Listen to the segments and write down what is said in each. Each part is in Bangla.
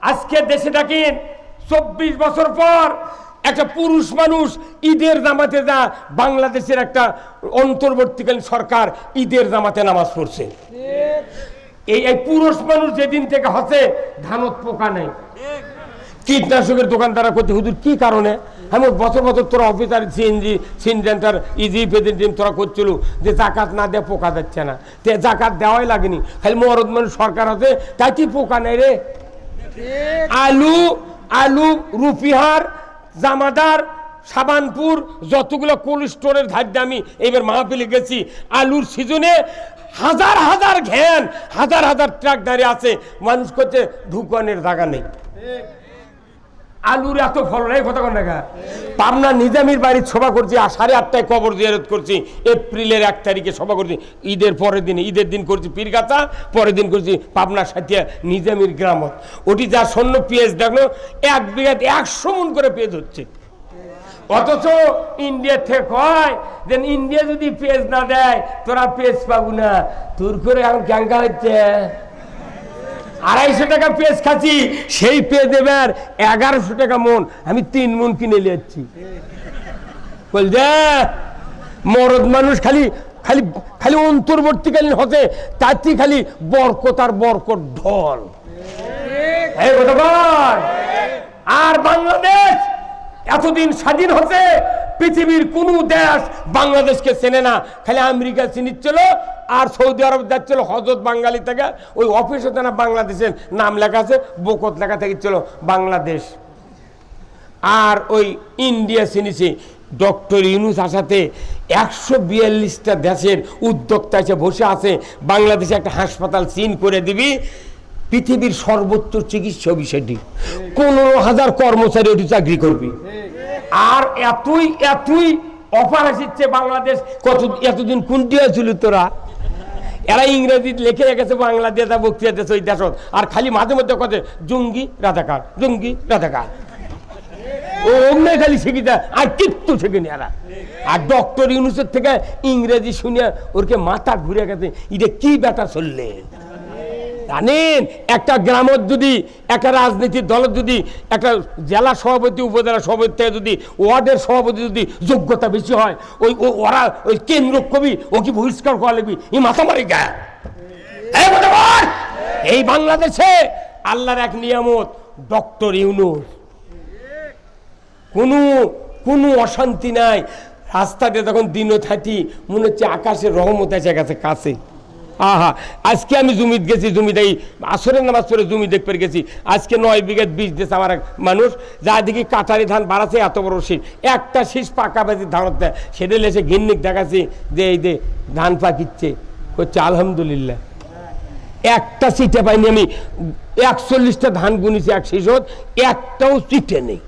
আজকে দেশে দেখেন 24 বছর পর একটা পুরুষ মানুষ ঈদের জামাতে যা বাংলাদেশের একটা অন্তর্বর্তীকালীন সরকার ঈদের জামাতে নামাজ পড়ছে। এই পুরুষ মানুষ যেদিন থেকে হচ্ছে ধানত পোকা নেই, কীটনাশকের দোকানদারা করতে হুজুর কি কারণে? আমি বছর বছর তোরা অফিসার সিএনজি সিনজেন্টার ইজি ফেদিন তোরা করছিল যে জাকাত না দেয় পোকা যাচ্ছে না, জাকাত দেওয়াই লাগেনি, খালি মরদ মানুষ সরকার আছে তাই কি পোকা নেই রে। আলু আলু রুপিহার জামাদার সাবানপুর যতগুলো কোল্ড স্টোরের ধার আমি এবার মাহফিলে গেছি, আলুর সিজনে হাজার হাজার ঘ্যান হাজার হাজার ট্রাক দাঁড়িয়ে আছে, মানুষ করছে ঢুকানের জায়গা নেই। আলুর এত ফল নেই কথা কোন টাকা। পাবনা নিজামীর বাড়ির সভা করছি, আর 8:30টায় কবর জিয়ারত করছি, এপ্রিলের 1 তারিখে সভা করছি, ঈদের পরের দিন, ঈদের দিন করছি পীরগাছা, পরের দিন করছি পাবনা সাথিয়া নিজামীর গ্রামত। ওটি যা শূন্য পেঁয়াজ দেখলো 1 বিঘাতে 100 মণ করে পেঁয়াজ হচ্ছে। অথচ ইন্ডিয়া থেকে কয় যে ইন্ডিয়া যদি পেঁয়াজ না দেয় তোরা পেঁয়াজ পাবো না, তোর করে এখন ক্যাঙ্কা হচ্ছে 250 টাকা পেঁয়াজ খাচ্ছি, সেই পেঁয়াজ এবার 1100 টাকা মন, আমি 3 মণ কিনে নিয়েছি। বল যে মরদ মানুষ খালি খালি খালি অন্তর্বর্তীকালীন হচ্ছে, তাতে খালি বরকত আর বরকত ঢল। আর বাংলাদেশ এতদিন স্বাধীন হচ্ছে, পৃথিবীর কোন দেশ বাংলাদেশকে চেনে না, খালি আমেরিকা চিনিচ্ছিল আর সৌদি আরব যাচ্ছিল হজরত বাঙালি থেকে, ওই অফিসে না বাংলাদেশের নাম লেখা আছে, বকত লেখা থেকেছিল বাংলাদেশ। আর ওই ইন্ডিয়া চিনিছে ডক্টর ইউনূস আসাতে 142টা দেশের উদ্যোক্তা এসে বসে আছে, বাংলাদেশে একটা হাসপাতাল চিন করে দিবি, পৃথিবীর সর্বোচ্চ চিকিৎসা বিষয়টি 15,000 কর্মচারী ওটি চাকরি করবি। আর এতই এতই অফার আসছে বাংলাদেশ, এতদিন কোনটি হয়েছিল তোরা? এরা ইংরেজি লিখে রেখেছে বাংলাদেশ বক্তৃতা দেশ ওই দেশ, আর খালি মাঝে মধ্যে কথা জঙ্গি রাজাকার জঙ্গি রাজাকার, ও অমনি খালি শিখি দেয় আর কিচ্ছু শেখেনি এরা। আর ডক্টর ইউনূসের থেকে ইংরেজি শুনে ওরকে মাথা ঘুরে গেছে, এটা কি ব্যাটা চললে জানেন? একটা গ্রামের যদি একটা রাজনীতির দলের যদি একটা জেলা সভাপতি উপজেলা সভাপতি থেকে যদি ওয়ার্ডের সভাপতি যদি যোগ্যতা বেশি হয়, ওই ওরা ওই কেন্দ্র কবি ও কি বহিষ্কার করা লাগবি, এই মাথামারি গা। এই বাংলাদেশে আল্লাহর এক নিয়ামত ডক্টর ইউনূস, কোনো অশান্তি নাই, রাস্তাতে তখন দিনও থাকি মনে হচ্ছে আকাশের রহমত এসে গেছে কাছে। আহা, আজকে আমি জমিতে গেছি, জমিতে এই আসরের নামাজ পড়ে জমি দেখতে গেছি, আজকে 9 বিঘা বীজ দিয়েছে আমার এক মানুষ, যা দেখি কাটারি ধান বাড়াচ্ছে এত বড় শীষ, একটা শীষ পাকা বাজি ধান দেয়, সেটা এসে গিন্নিক দেখাচ্ছি যে এই যে ধান পাকিচ্ছে, করছে আলহামদুলিল্লাহ। একটা সিটে পাইনি আমি, 41টা ধান গুনিছি এক শীষত, একটাও সিটে নেই।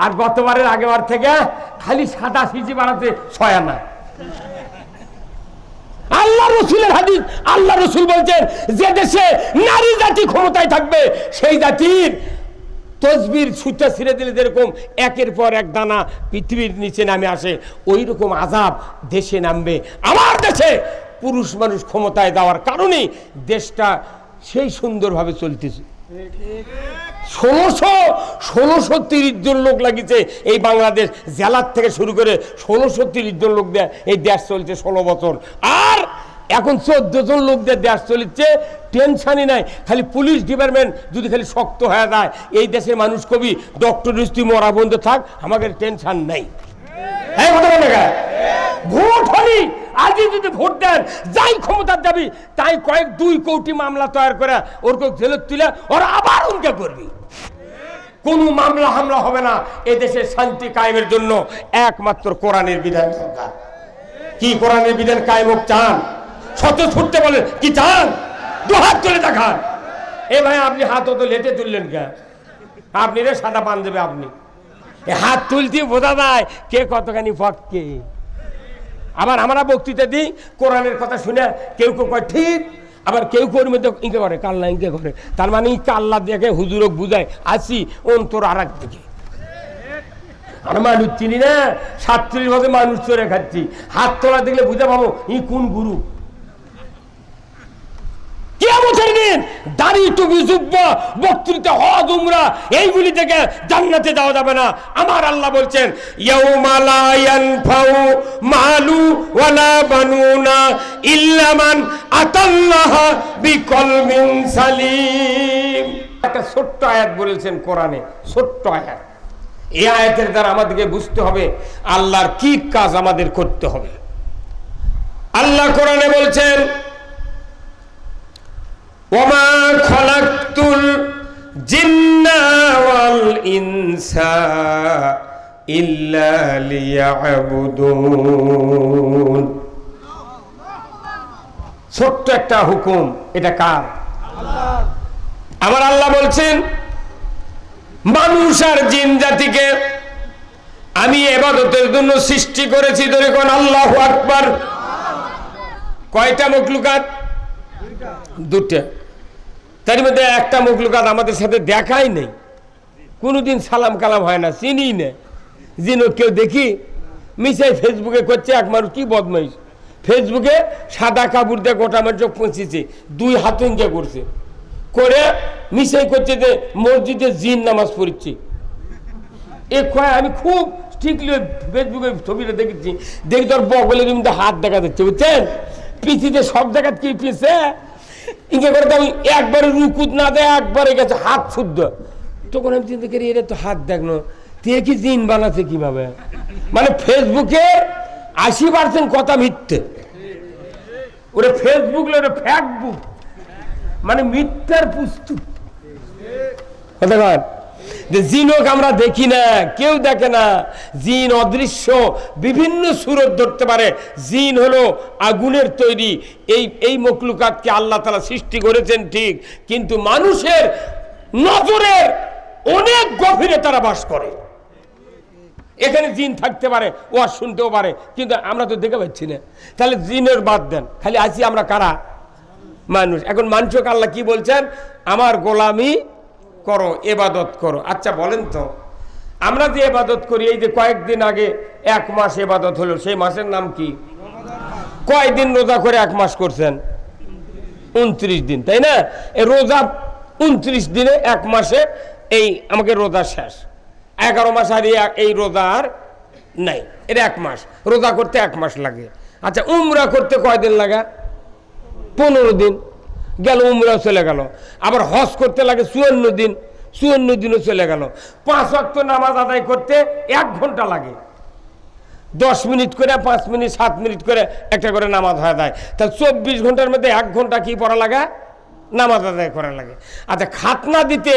আর গতবারের আগেবার থেকে খালি সাদা সিচি বাড়াতে 6 আনা। আল্লাহ রসুলের হাদিস, আল্লাহ রসুল বলছেন যে দেশে নারী জাতি ক্ষমতায় থাকবে সেই জাতির তসবির সুতা ছিঁড়ে দিলে যেরকম একের পর এক দানা পৃথিবীর নিচে নামে আসে, ওই রকম আযাব দেশে নামবে। আমার দেশে পুরুষ মানুষ ক্ষমতায় দেওয়ার কারণে দেশটা সেই সুন্দরভাবে চলতেছে। 1630 জন লোক লাগিয়েছে এই বাংলাদেশ, জেলার থেকে শুরু করে 1630 জন লোক দিয়ে এই দেশ চলছে 16 বছর। আর এখন 14 জন লোক দিয়ে দেশ চলছে, টেনশনই নাই। খালি পুলিশ ডিপার্টমেন্ট যদি খালি শক্ত হয়ে যায়, এই দেশের মানুষ কবি ডক্টর ইউনূস মরা বন্ধ থাক, আমাদের টেনশন নাই। ভোট হলি আজই যদি ভোট দেন, যাই ক্ষমতার দাবি তাই 2 কোটি মামলা তৈরি করে ওরকে জেলত তুলে ওরা আবার উনকে করবি। কোন মামলা হামলা হবে না। এদেশের শান্তি কায়েমের জন্য একমাত্র কোরআনের বিধান দরকার। কি কোরআনের বিধান কায়েম হোক চান? শত ছুটতে বলেন কি চান? 2 হাত তুলে দেখান। এ ভাই আপনি হাত তো লেটে তুললেন কে? আপনি রে সাদা পান দেবে, আপনি হাত তুলতে বোঝা যায় কে কতখানি ফটকে। আবার আমরা বক্তৃতা দিই, কোরআনের কথা শুনে কেউ কেউ কয় ঠিক, আবার কেউ কেউ মধ্যে ইঙ্কে করে কাল্লা ইঙ্কে করে, তার মানে কাল্লা দেখে হুজুরক বুঝায় আসি অন্তর আর এক দিকে। আর মানুষ চিনি না, 47 বছর মানুষ চড়ে খাচ্ছি, হাত তোলা দেখলে বুঝে পাবো ই কোন গুরু। কিয়ামতের দিন দাড়ি টুপি জুব্বা বক্তৃতা হজ উমরা এইগুলি থেকে জান্নাতে যাওয়া যাবে না। আমার আল্লাহ বলছেন ইয়াউমা লা ইয়ানফাউ মালু ওয়ালা বানুনা ইল্লা মান আতাল্লাহা বিকলবিন সালিম। একটা ছোট্ট আয়াত বলেছেন কোরআনে, ছোট্ট আয়াত। এই আয়াতের দ্বারা আমাদেরকে বুঝতে হবে আল্লাহর কি কাজ আমাদের করতে হবে। আল্লাহ কোরআনে বলছেন ওমা খালাকতুল জিন্না ওয়াল ইনসা ইল্লা লিয়াবুদুন। ছোট্ট একটা হুকুম, এটা কার? আমার আল্লাহ বলছেন মানুষ আর জিন জাতিকে আমি ইবাদতের জন্য সৃষ্টি করেছি। ধরে কোন আল্লাহু আকবার। কয়টা মখলুকাত? দুটো। তার মধ্যে একটা মখলুকাত আমাদের সাথে দেখাই নেই, কোনোদিন সালাম কালাম হয় না, চিনি না। জিনও কেউ দেখি মিশাই ফেসবুকে করছে। এক মানুষ কি বদমাইশ, ফেসবুকে সাদা কাপড় দিয়ে গোটা মানুষ পৌঁছেছে, 2 হাত ইঙ্গা করছে, করে মিশাই করছে যে মসজিদে জিন নামাজ পড়ছে। এ কয় আমি খুব স্ট্রিক্টলি ফেসবুকে ছবিটা দেখেছি, দেখি তোর বগলের মধ্যে হাত দেখা যাচ্ছে, বুঝছেন? পিছিতে সব জায়গায় কি পিছে ইঙ্গে করে আমি একবারে রুকুত না দেয়, একবারে গেছে হাত শুদ্ধ। তখন আমি চিন্তা করি এটা তো হাত দেখনো, তে কি জিন বানাচ্ছে কিভাবে? মানে ফেসবুকে 80% কথা মিথ্যে। ওরে ফেসবুক ওরে ফ্যাক্টবুক, মানে মিথ্যার পুস্তক। কথা কন যে জিনক আমরা দেখি না, কেউ দেখে না। জিন অদৃশ্য, বিভিন্ন সুরত ধরতে পারে। জিন হলো আগুনের তৈরি। এই মখলুকাতকে আল্লাহ তাআলা সৃষ্টি করেছেন ঠিক, কিন্তু মানুষের নজরের অনেক গভীরে তারা বাস করে। এখানে জিন থাকতে পারে, ও আর শুনতেও পারে, কিন্তু আমরা তো দেখে পাচ্ছি না। তাহলে জিনের বাদ দেন, খালি আছি আমরা কারা? মানুষ। এখন মানুষকে আল্লাহ কি বলছেন? আমার গোলামি করো, ইবাদত করো। আচ্ছা বলেন তো, আমরা যে ইবাদত করি, এই যে কয়েকদিন আগে 1 মাস ইবাদত হলো, সেই মাসের নাম কি? কয়দিন রোজা করে 1 মাস করছেন? 29 দিন, তাই না? এই রোজা 29 দিনে 1 মাসে এই আমাকে রোজা শেষ। 11 মাস আর এই রোজা আর নাই, এটা 1 মাস। রোজা করতে 1 মাস লাগে। আচ্ছা উমরা করতে কয়দিন লাগে? 15 দিন গেল, উমরা চলে গেল। আবার হজ করতে লাগে 54 দিন, 54 দিনও চলে গেল। 5 ওয়াক্ত নামাজ আদায় করতে 1 ঘন্টা লাগে। 10 মিনিট করে, 5 মিনিট, 7 মিনিট করে একটা করে নামাজ হয়ে যায়। তাহলে 24 ঘন্টার মধ্যে 1 ঘন্টা কি পড়া লাগে? নামাজ আদায় করা লাগে। আচ্ছা খাতনা দিতে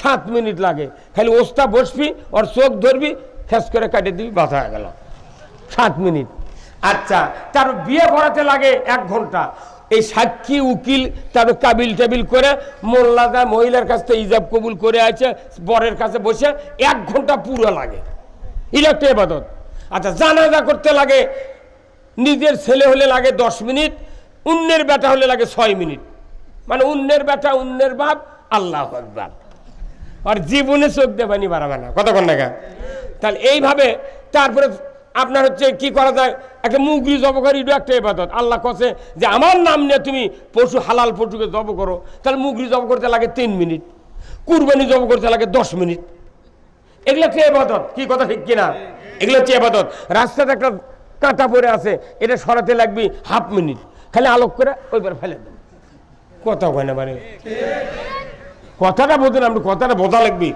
7 মিনিট লাগে। খালি ওস্তা বসবি, ওর চোখ ধরবি, ফেস করে কাটে দিবি, বাধা হয়ে গেল 7 মিনিট। আচ্ছা তার বিয়ে করাতে লাগে 1 ঘন্টা। এই সাক্ষী উকিল তারপর কাবিল টাবিল করে মোল্লা যায়, মহিলার কাছ থেকে ইজাব কবুল করে আছে, বরের কাছে বসে 1 ঘন্টা পুরো লাগে। এটা একটা ইবাদত। আচ্ছা জানাজা করতে লাগে, নিজের ছেলে হলে লাগে 10 মিনিট, অন্যের বেটা হলে লাগে 6 মিনিট। মানে অন্যের বেটা, অন্যের বাপ, আল্লাহু আকবার। আর জীবনে চোখ দেবানি বাড়াবে না, কতক্ষণ টাকা। তাহলে এইভাবে তারপরে আপনার হচ্ছে কি করা যায়? একটা মুগরি জব করি, এটা একটা ইবাদত। আল্লাহ কছে যে আমার নাম নিয়ে তুমি পশু, হালাল পশুকে জব করো। তাহলে মুগরি জব করতে লাগে 3 মিনিট, কুরবানি জব করতে লাগে 10 মিনিট। এগুলো একটা ইবাদত। কি কথা ঠিক কিনা? এগুলো হচ্ছে ইবাদত। রাস্তাতে একটা কাঁটা পড়ে আছে, এটা সরাতে লাগবে 1/2 মিনিট, খালি আলোক করে ওইবার ফেলে দেন। কথা হয় না, মানে কথাটা বোঝেন, আপনি কথাটা বোঝা লাগবে।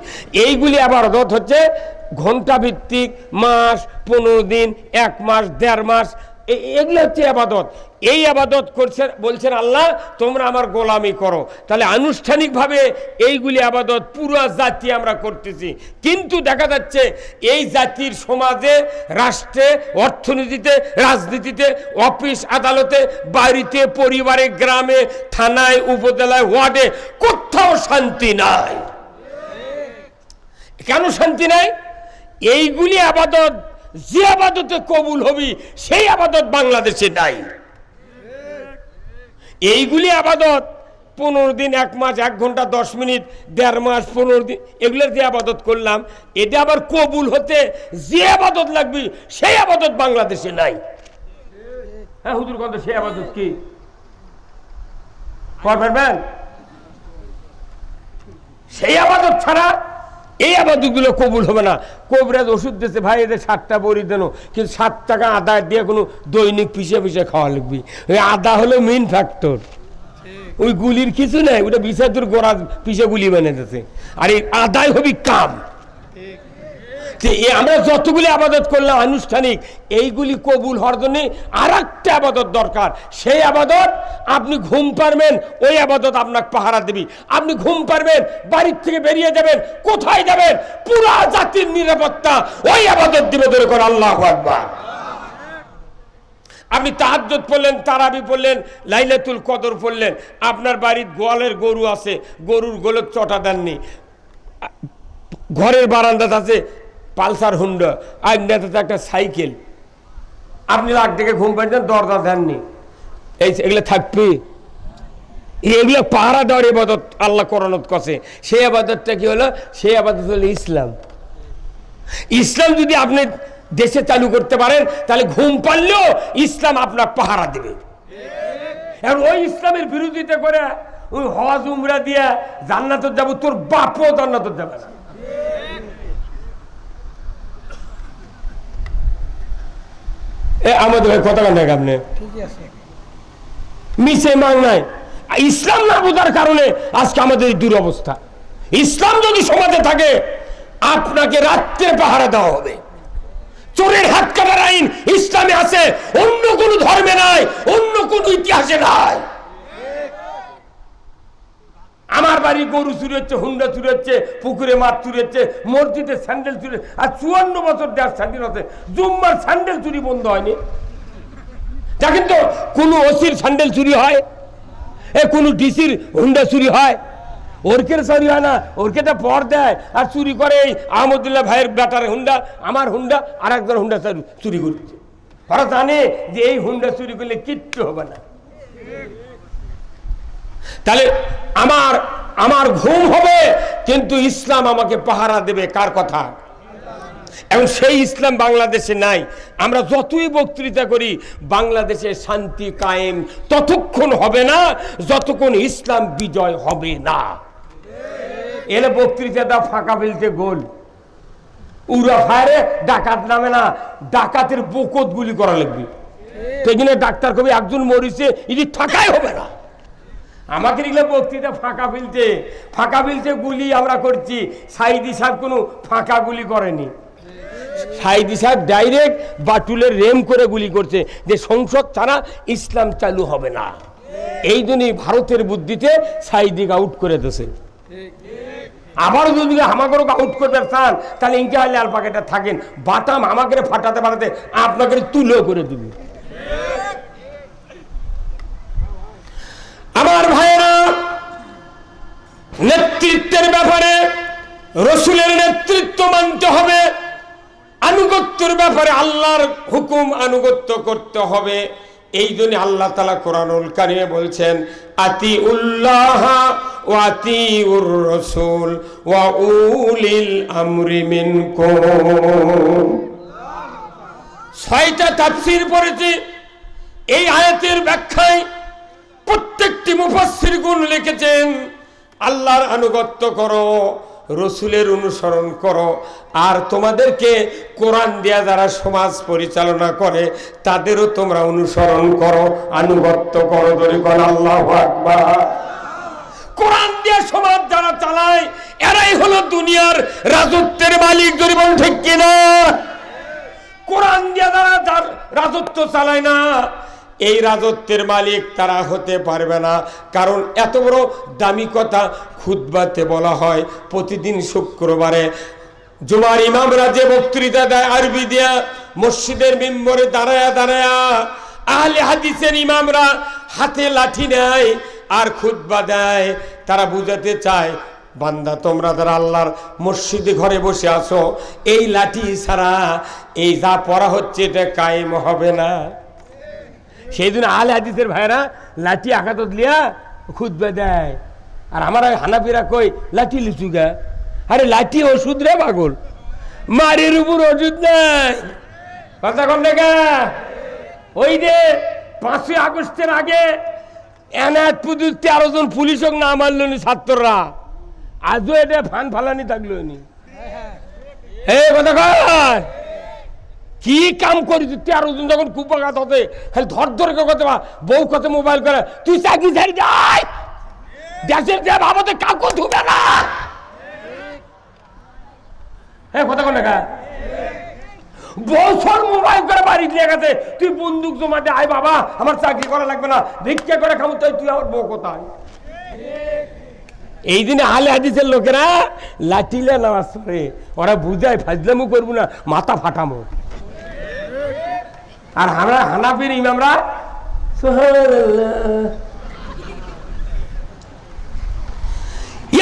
এইগুলি আবার ইবাদত হচ্ছে ঘন্টা ভিত্তিক, মাস, 15 দিন, 1 মাস, 1.5 মাস, এগুলো হচ্ছে ইবাদত। এই ইবাদত করছে বলছেন আল্লাহ তোমরা আমার গোলামি করো। তাহলে আনুষ্ঠানিকভাবে এইগুলি ইবাদত পুরো জাতি আমরা করতেছি, কিন্তু দেখা যাচ্ছে এই জাতির সমাজে, রাষ্ট্রে, অর্থনীতিতে, রাজনীতিতে, অফিস আদালতে, বাড়িতে, পরিবারে, গ্রামে, থানায়, উপজেলায়, ওয়ার্ডে কোথাও শান্তি নাই। কেন শান্তি নাই? এইগুলি ইবাদত যে আবাদতে কবুল হবি সেই আবাদত বাংলাদেশে নাই। এইগুলি আবাদত 15 দিন, 1 মাস, 1 ঘন্টা, 10 মিনিট, 1.5 মাস, 15 দিন, এগুলোর যে আবাদত করলাম, এটা আবার কবুল হতে যে আবাদত লাগবে সেই আবাদত বাংলাদেশে নাই। হ্যাঁ হুজুর, কথা সেই আবাদত কি? পারবেন? সেই আবাদত ছাড়া এই আবাদতগুলো কবুল হবে না। কবিরাজ ওষুধ দিয়েছে, ভাই এদের 7টা বড়ি দেন, কিন্তু 7 টাকা আদা দিয়ে কোনো দৈনিক পিছিয়ে পিছিয়ে খাওয়া লাগবে। ওই আদা হলো মেইন ফ্যাক্টর, ওই গুলির কিছু নেই, ওটা বিষাদুর গোড়া পিছিয়ে গুলি বানিয়ে দিতেছে। আর এই আদায় হবি কাম। আমরা যতগুলি আবাদত করলাম আনুষ্ঠানিক, এইগুলি কবুল হওয়ার জন্য আর একটা আবাদত দরকার। সেই আবাদত আপনি ঘুম পারবেন, ওই আবাদত আপনাকে পাহারা দেবি। আপনি ঘুম পারবেন, বাড়ির থেকে বেরিয়ে যাবেন, কোথায় যাবেন, পুরা জাতির নিরাপত্তা ওই আবাদত দিবে। ধরে করে আল্লাহু আকবার। আপনি তাহাজ্জুদ পড়লেন, তারাবি পড়লেন, লাইলাতুল কদর পড়লেন, আপনার বাড়ির গোয়ালের গরু আছে, গরুর গোলত চটা দেননি, ঘরের বারান্দাতে আছে পালসার হুন্ডা, আইনাতে একটা সাইকেল, আপনি রাত থেকে ঘুম পাচ্ছেন, দরজা দেননি, এগুলো থাকবে? এগুলো পাহারা দেওয়ার ইবাদত আল্লাহ কোরআনত কছে। সেই আবাদতটা কি হলো? সেই আবাদত হলো ইসলাম। ইসলাম যদি আপনি দেশে চালু করতে পারেন, তাহলে ঘুম পারলেও ইসলাম আপনার পাহারা দেবে। আর ওই ইসলামের বিরোধিতা করে ওই হজ উমরা দিয়া জান্নাত যাবো, তোর বাপও জান্নাত যাবে না। আমাদের কথা কান আপনি মিশে মাং নাই। ইসলাম না বোঝার কারণে আজকে আমাদের এই দুরবস্থা। ইসলাম যদি সমাজে থাকে, আপনাকে রাত্রে পাহারা দেওয়া হবে। চোরের হাত কাটার আইন ইসলামে আছে, অন্য কোন ধর্মে নাই, অন্য কোন ইতিহাসে নাই। আমার বাড়ি গরু চুরি হচ্ছে, হুন্ডা চুরি হচ্ছে, পুকুরে মাছ চুরি হচ্ছে, মসজিদে স্যান্ডেল চুরি, আর 54 বছর দেশ স্বাধীন হচ্ছে, জুম্মার স্যান্ডেল চুরি বন্ধ হয়নি। দেখেন তো কোন ওসির স্যান্ডেল চুরি হয়, কোন ডিসির হুন্ডা চুরি হয়? ওরকে চুরি হয় না, ওরকে তো পর দেয় আর চুরি করে। এই আহমদুল্লাহ ভাইয়ের বেটার হুন্ডা, আমার হুন্ডা, আর একজন হুন্ডা চুরি করছে। ওরা জানে যে এই হুন্ডা চুরি করলে কিচ্ছু হবে না। তাহলে আমার ঘুম হবে, কিন্তু ইসলাম আমাকে পাহারা দেবে। কার কথা? এবং সেই ইসলাম বাংলাদেশে নাই। আমরা যতই বক্তৃতা করি, বাংলাদেশে শান্তি কায়েম ততক্ষণ হবে না যতক্ষণ ইসলাম বিজয় হবে না। এলে বক্তৃতাটা ফাঁকা ফেলতে গোল, উড়া ফায়ারে ডাকাত নামে না, ডাকাতের বকত গুলি করা লাগবে। সেখানে ডাক্তার কবি একজন মরিছে, এটি থাকাই হবে না। আমাকে এগুলো বক্তৃতা ফাঁকা ফেলতে গুলি আমরা করছি। সাইদি সাহেব কোনো ফাঁকা গুলি করেনি। সাইদি সাহেব ডাইরেক্ট বাটুলের রেম করে গুলি করছে যে সংসদ ছাড়া ইসলাম চালু হবে না। এই জন্যই ভারতের বুদ্ধিতে সাইদিকে আউট করে দিয়েছে। আবারও যদি আমাকে আউট করতে চান, তাহলে ইনকে আলে আল পাকেটা থাকেন, বাটাম আমাকে ফাটাতে পাঠাতে আপনাকে তুলো করে দিবে। আমার ভাইয়েরা, নেতৃত্বের ব্যাপারে রসুলের নেতৃত্ব মানতে হবে, আনুগত্যের ব্যাপারে আল্লাহর হুকুম আনুগত্য করতে হবে। এই জন্য আল্লাহ তাআলা কোরআনুল কারীমে বলছেন, আতিউল্লাহ ওয়া আতিউর রাসূল ওয়া উলিল আমরি মিনকুম। 6টা তাফসীর পড়েছি। এই আয়াতের ব্যাখ্যায় প্রত্যেকটি মুফাসসিরগণ লিখেছেন, আল্লাহর আনুগত্য করো, রসুলের অনুসরণ করো, আর তোমাদেরকে কোরআন দিয়া যারা সমাজ পরিচালনা করে তাদেরও তোমরা অনুসরণ করো, আনুগত্য করো। আল্লাহু আকবার। কোরআন দিয়া সমাজ যারা চালায়, এরাই হলো দুনিয়ার রাজত্বের মালিক। জরিবন ঠিক কিনা? কোরআন দিয়া যারা রাজত্ব চালায় না, এই রাজত্বের মালিক তারা হতে পারবে না। কারণ এত বড় দামি কথা খুতবাতে বলা হয়। প্রতিদিন শুক্রবারে জুমার ইমামরা যে বক্তৃতা দেয় আরবি দিয়া, মসজিদের মিম্বরে দাঁড়ায়া দাঁড়ায়া আহলে হাদিসের ইমামরা হাতে লাঠি নেয় আর খুতবা দেয়। তারা বুঝাতে চায়, বান্দা তোমরা যারা আল্লাহর মসজিদে ঘরে বসে আছো, এই লাঠি ছাড়া এই যা পড়া হচ্ছে এটা কায়েম হবে না। সেই দিন আহলে হাদিসের ভাইরা লাঠি আঘাত লিয়া খুতবা দেয়, আর আমার হানাফিরা কই লাঠি লিচু গা। আরে লাঠি ওষুধ রে পাগল, মারের উপর ওষুধ নাই। কথা কন না? ওই যে 5ই আগস্টের আগে এনায়তপুর 13 জন পুলিশ হোক না মারল নি ছাত্ররা, আজও এটা ফান ফালানি থাকলো নি। কথা কয় কি কাম করি তুই 13 জন যখন কুপাঘাত হতে খালি ধর ধরে কথা বউ কত মোবাইল করে তুই চাকরি ছাড়ি যাই দেশের যে বাবাতে কাউকে ধুবে না। কথা কোন দেখা বছর মোবাইল করে বাড়ি দিয়ে গেছে, তুই বন্দুক জমাতে আয় বাবা আমার চাকরি করা লাগবে না, ভিক্ষা করে খাবো, তাই তুই আমার বউ কোথায়? এই দিনে আলে হাদিসের লোকেরা লাঠিলে নামাজ পড়ে, ওরা বুঝায় ফাজলামু করবো না, মাথা ফাটামো। আর আমরা হানাফির ইমামরা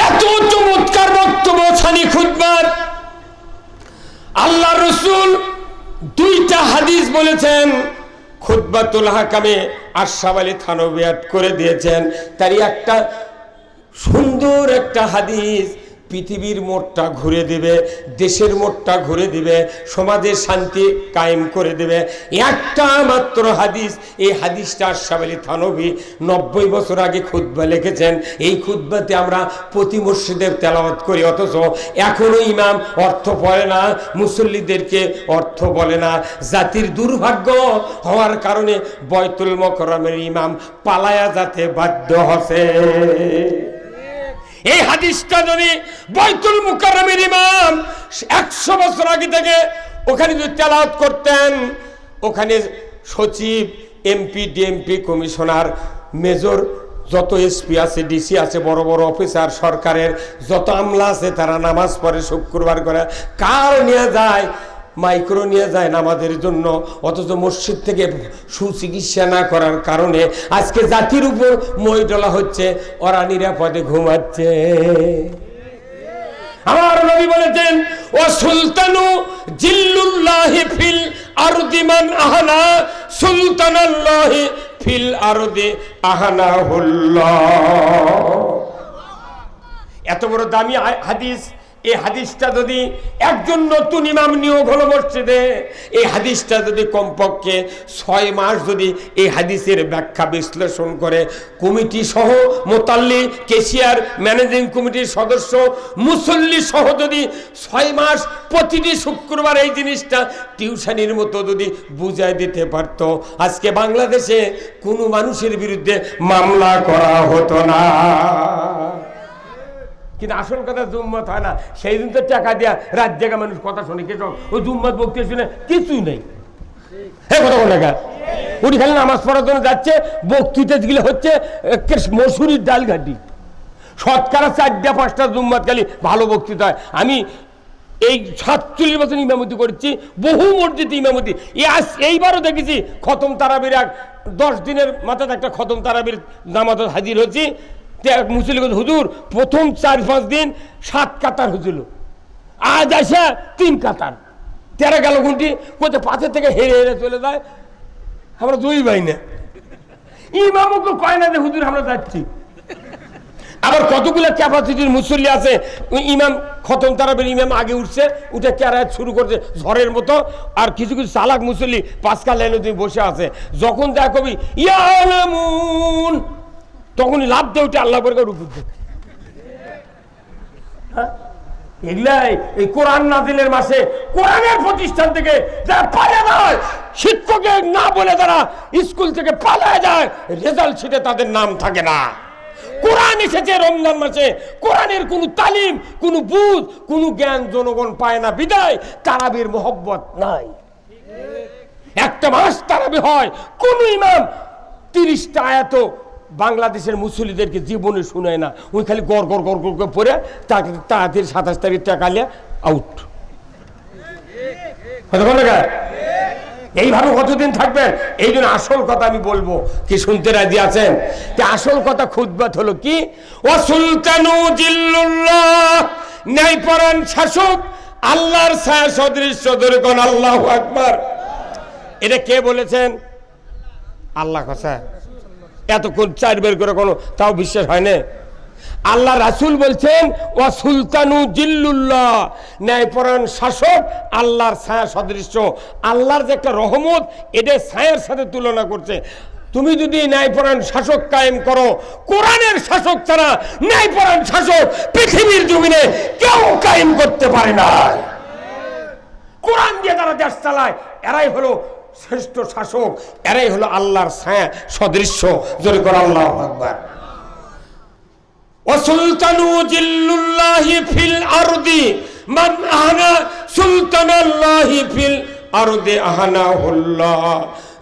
এত চমৎকার বক্তব্য ছানি খুতবার। আল্লাহ রসুল 2টা হাদিস বলেছেন, খুতবাতুল হাকামে আশরাফ আলী থানভী করে দিয়েছেন। তারই একটা সুন্দর একটা হাদিস পৃথিবীর মোড়টা ঘুরে দিবে, দেশের মোড়টা ঘুরে দিবে, সমাজের শান্তি কায়েম করে দেবে। একটা মাত্র হাদিস, এই হাদিসটা আশরাফ আলী থানভী 90 বছর আগে খুতবা লিখেছেন। এই খুতবাতে আমরা প্রতি মসজিদে তেলাওয়াত করি, অথচ এখনো ইমাম অর্থ পড়ে না, মুসল্লিদেরকে অর্থ বলে না। জাতির দুর্ভাগ্য হওয়ার কারণে বয়তুল মুকাররমের ইমাম পালায়া যেতে বাধ্য হচ্ছে। এই হাদিসটা যদি বয়তুল মুকাররমের ইমাম 100 বছর আগে থেকে ওখানে যদি তেলাওয়াত করতেন, ওখানে সচিব, এমপি, ডিএমপি, কমিশনার, মেজর, যত এসপি আছে, ডিসি আছে, বড় বড় অফিসার, সরকারের যত আমলা আছে, তারা নামাজ পড়ে শুক্রবার করে। কার নিয়ে যায়? মাইক্রো নিয়ে যায় নামাজের জন্য। অথচ মসজিদ থেকে সুচিকিৎসা না করার কারণে আজকে জাতির উপর মই ডলা হচ্ছে, ওরা নিরাপদে ঘুমাচ্ছে। আমার নবী বলেছেন, ও সুলতানু জিল্লুল্লাহি ফিল আরদি মান আহানা সুলতানাল্লাহি ফিল আরদি আহানাহুল্লাহ। এত বড় দামি হাদিস। এই হাদিসটা যদি একজন নতুন ইমাম নিয়োগ হলো মসজিদে, এই হাদিসটা যদি কমপক্ষে 6 মাস যদি এই হাদিসের ব্যাখ্যা বিশ্লেষণ করে, কমিটি সহ, মোতাল্লি, কেশিয়ার, ম্যানেজিং কমিটির সদস্য, মুসল্লি সহ যদি 6 মাস প্রতিটি শুক্রবার এই জিনিসটা টিউশনির মতো যদি বুঝাই দিতে পারত, আজকে বাংলাদেশে কোনো মানুষের বিরুদ্ধে মামলা করা হতো না। কিন্তু আসল কথা জুম্মত হয় না। সেই দিন তো টাকা দিয়া রাত জায়গা মানুষ কথা শুনে, কে ওই জুম্মত বক্তৃতা শুনে কিছুই নেই। হ্যাঁ, কথা বলে উনি খালি নামাজ পড়ার জন্য যাচ্ছে, বক্তৃতা গুলো হচ্ছে মসুরির ডাল ঘাটি। শতকরা 4-5টা জুম্মত খালি ভালো বক্তৃতা হয়। আমি এই 47 বছর ইমামতি করেছি, বহু মসজিদে ইমামতি। এইবারও দেখেছি খতম তারাবির 10 দিনের মাথায় একটা খতম তারাবির নামাজ হাজির হয়েছি। মুসলিম হুজুর প্রথম 4-5 দিন 7 কাতার হয়েছিল, আজ আসা 3 কাতার। 13 গেল ঘন্টি কোথায় পাথর থেকে হেরে হেরে চলে যায়। আমরা 2 ভাই না, ইমামকে কয় না যে হুজুর আমরা যাচ্ছি। আবার কতগুলো ক্যাপাসিটির মুসল্লি আছে, ইমাম খতম তারাবির ইমাম আগে উঠছে, উঠে ক্যারায়াত শুরু করছে ঝড়ের মতো। আর কিছু কিছু চালাক মুসল্লি 5 লাইনে তুমি বসে আছে, যখন যা কবি ইয়ালামুন তখনই লাভ দিয়ে উঠে আল্লাহ করে রুকু দেয়। এগুলাই এই কোরআন নাজিলের মাসে কোরআনের প্রতিষ্ঠান থেকে যারা পালিয়ে যায়, শিক্ষকের না বলে যারা স্কুল থেকে পালিয়ে যায়, রেজাল্ট শিটে তাদের নাম থাকে না। কোরআন এসেছে রমজান মাসে, কোরআনের কোনো তালিম, কোনো বুঝ, কোনো জ্ঞান জনগণ পায় না, বিদায় তারাবির মোহব্বত নাই। একটা মাস তারাবি হয়, কোন ইমাম 30টা আয়াত বাংলাদেশের মুসল্লিদেরকে জীবনে শুনায় না। ওই খালি গড় গড় গড় গড় করে পড়ে তাকে তাড়াতাড়ি 27 তারিখ টাকা নিয়ে আউট। এইভাবে কতদিন থাকবেন? এই জন্য আসল কথা আমি বলবো, কি শুনতে রাজি আছেন? আসল কথা খুতবাত হলো কি, ও সুলতানু জিল্লুল্লাহ, ন্যায়পরায়ণ শাসক, আল্লাহর ছায়া সদৃশ্য। ধরে কোন আল্লাহু আকবার। এটা কে বলেছেন? আল্লাহ কথা। এতক্ষণ 4 বের করে কোনো তাও বিশ্বাস হয় না। আল্লাহ রাসূল বলছেন, ও সুলতানু জিল্লুল্লাহ, ন্যায়পরায়ণ শাসক, আল্লাহর ছায়া সদৃশ্য। আল্লাহর যে একটা রহমত, এটা ছায়ার সাথে তুলনা করছে। তুমি যদি ন্যায়পরায়ণ শাসক কায়েম করো, কোরআনের শাসক ছাড়া ন্যায়পরায়ণ শাসক পৃথিবীর জমিনে কেউ কায়েম করতে পারে না। কোরআন দিয়ে তারা দেশ চালায়, এরাই হলো শ্রেষ্ঠ শাসক, এরাই হলো আল্লাহর ছায়া সদৃশ্য। জোরে করে আল্লাহু আকবার। ওয়াসুলতানু জিল্লুল্লাহি ফিল আরদি মান আহানা সুলতানাল্লাহি ফিল আরদি আহানাহুল্লাহ।